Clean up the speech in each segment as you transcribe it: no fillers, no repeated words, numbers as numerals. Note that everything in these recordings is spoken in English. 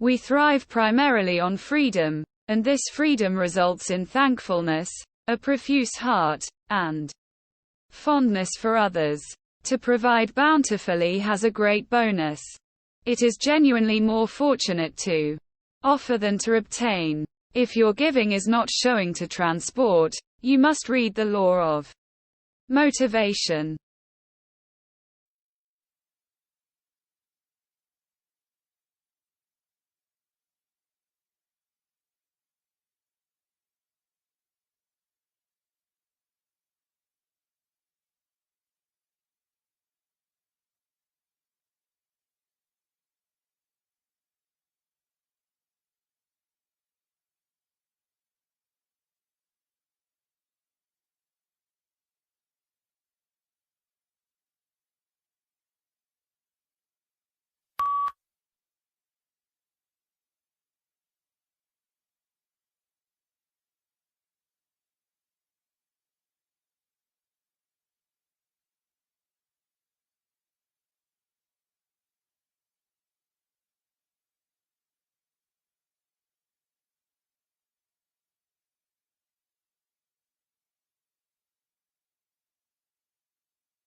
We thrive primarily on freedom, and this freedom results in thankfulness, a profuse heart, and fondness for others. To provide bountifully has a great bonus. It is genuinely more fortunate to offer than to obtain. If your giving is not showing to transport, you must read the law of motivation.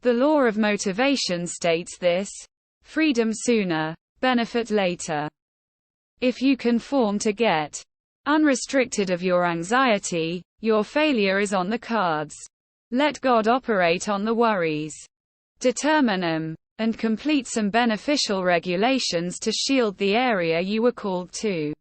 The law of motivation states this: freedom sooner, benefit later. If you conform to get unrestricted of your anxiety, your failure is on the cards. Let God operate on the worries. Determine them, and complete some beneficial regulations to shield the area you were called to.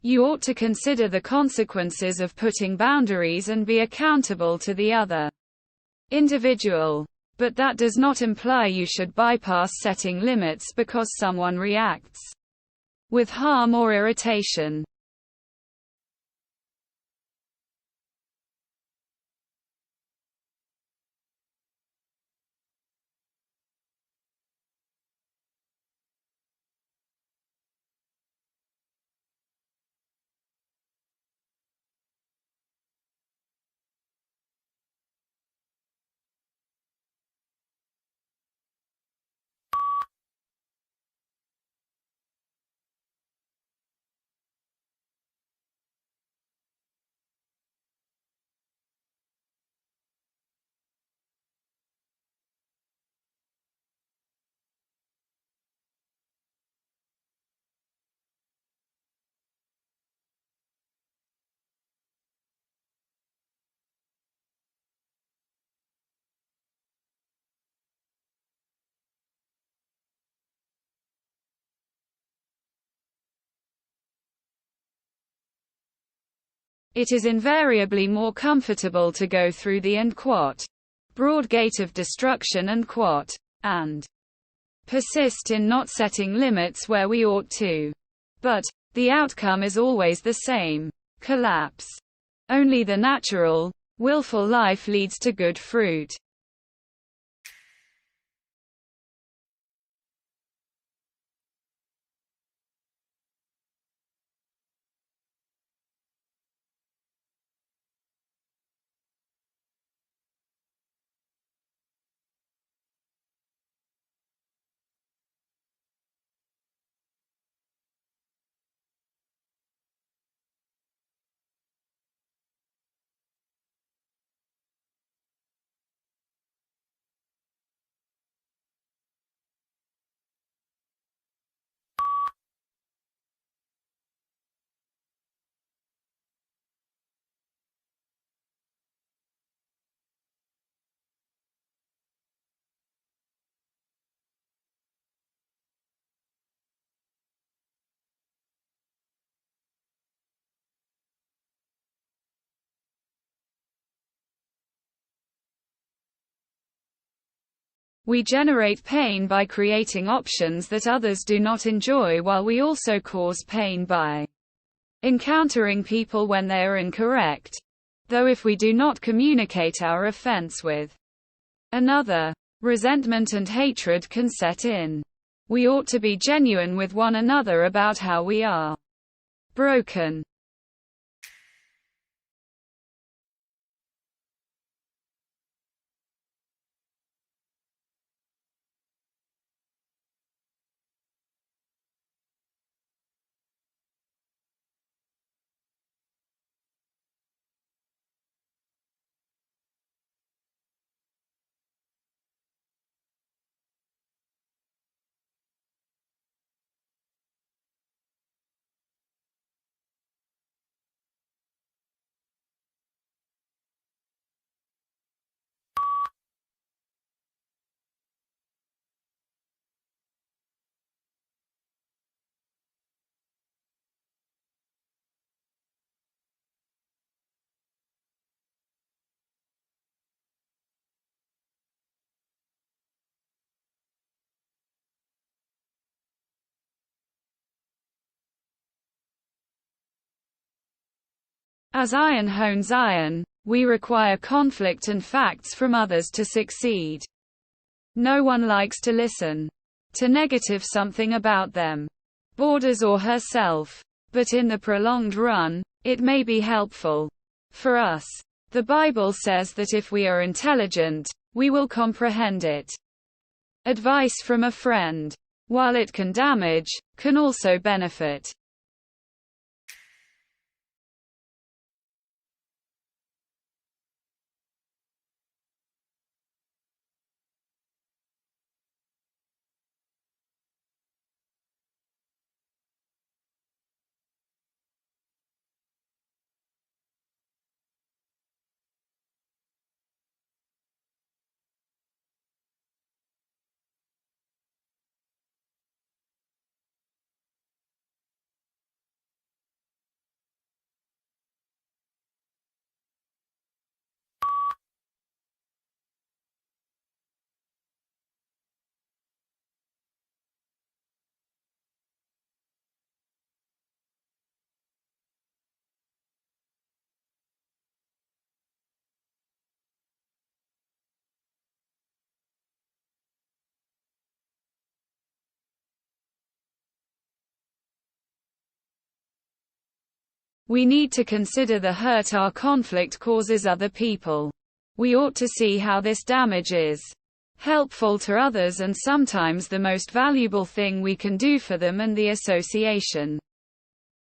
You ought to consider the consequences of putting boundaries and be accountable to the other individual. But that does not imply you should bypass setting limits because someone reacts with harm or irritation. It is invariably more comfortable to go through the broad gate of destruction and persist in not setting limits where we ought to. But the outcome is always the same: collapse. Only the natural, willful life leads to good fruit. We generate pain by creating options that others do not enjoy, while we also cause pain by encountering people when they are incorrect. Though if we do not communicate our offense with another, resentment and hatred can set in. We ought to be genuine with one another about how we are broken. As iron hones iron, we require conflict and facts from others to succeed. No one likes to listen to negative something about them, borders or herself. But in the prolonged run, it may be helpful for us. The Bible says that if we are intelligent, we will comprehend it. Advice from a friend, while it can damage, can also benefit. We need to consider the hurt our conflict causes other people. We ought to see how this damage is helpful to others and sometimes the most valuable thing we can do for them and the association.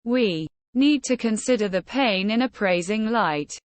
We need to consider the pain in a praising light.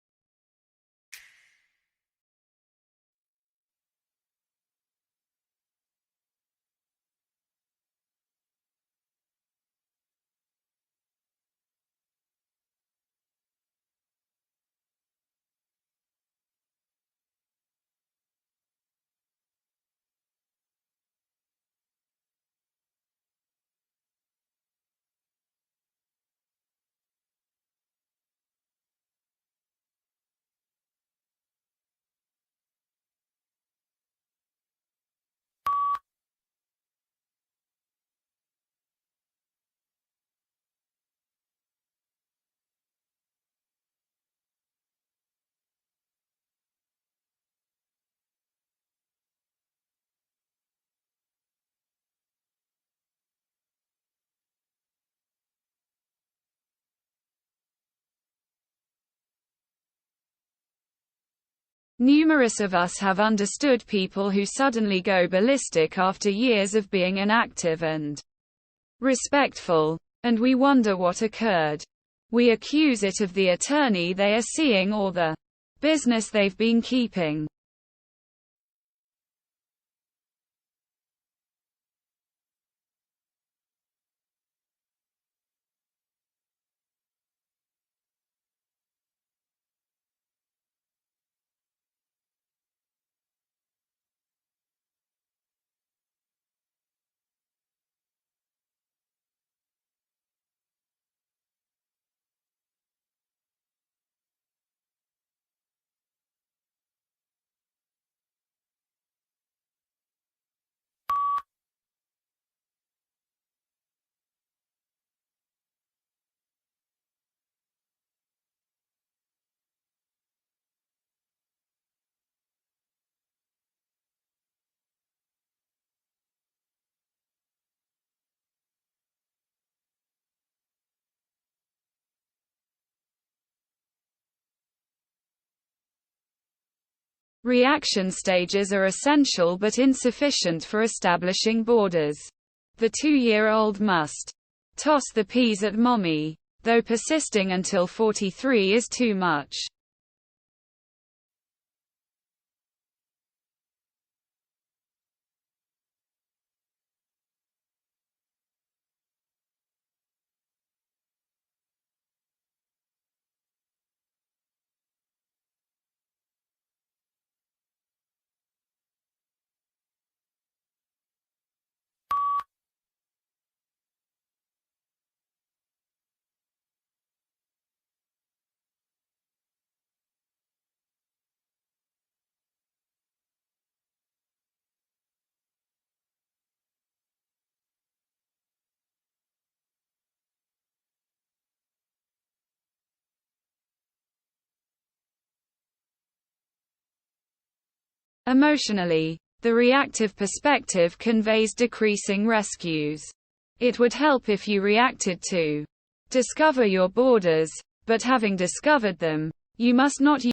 Numerous of us have understood people who suddenly go ballistic after years of being inactive and respectful, and we wonder what occurred. We accuse it of the attorney they are seeing or the business they've been keeping. Reaction stages are essential but insufficient for establishing borders. The 2-year-old must toss the peas at mommy, though persisting until 43 is too much. Emotionally, the reactive perspective conveys decreasing rescues. It would help if you reacted to discover your borders, but having discovered them, you must not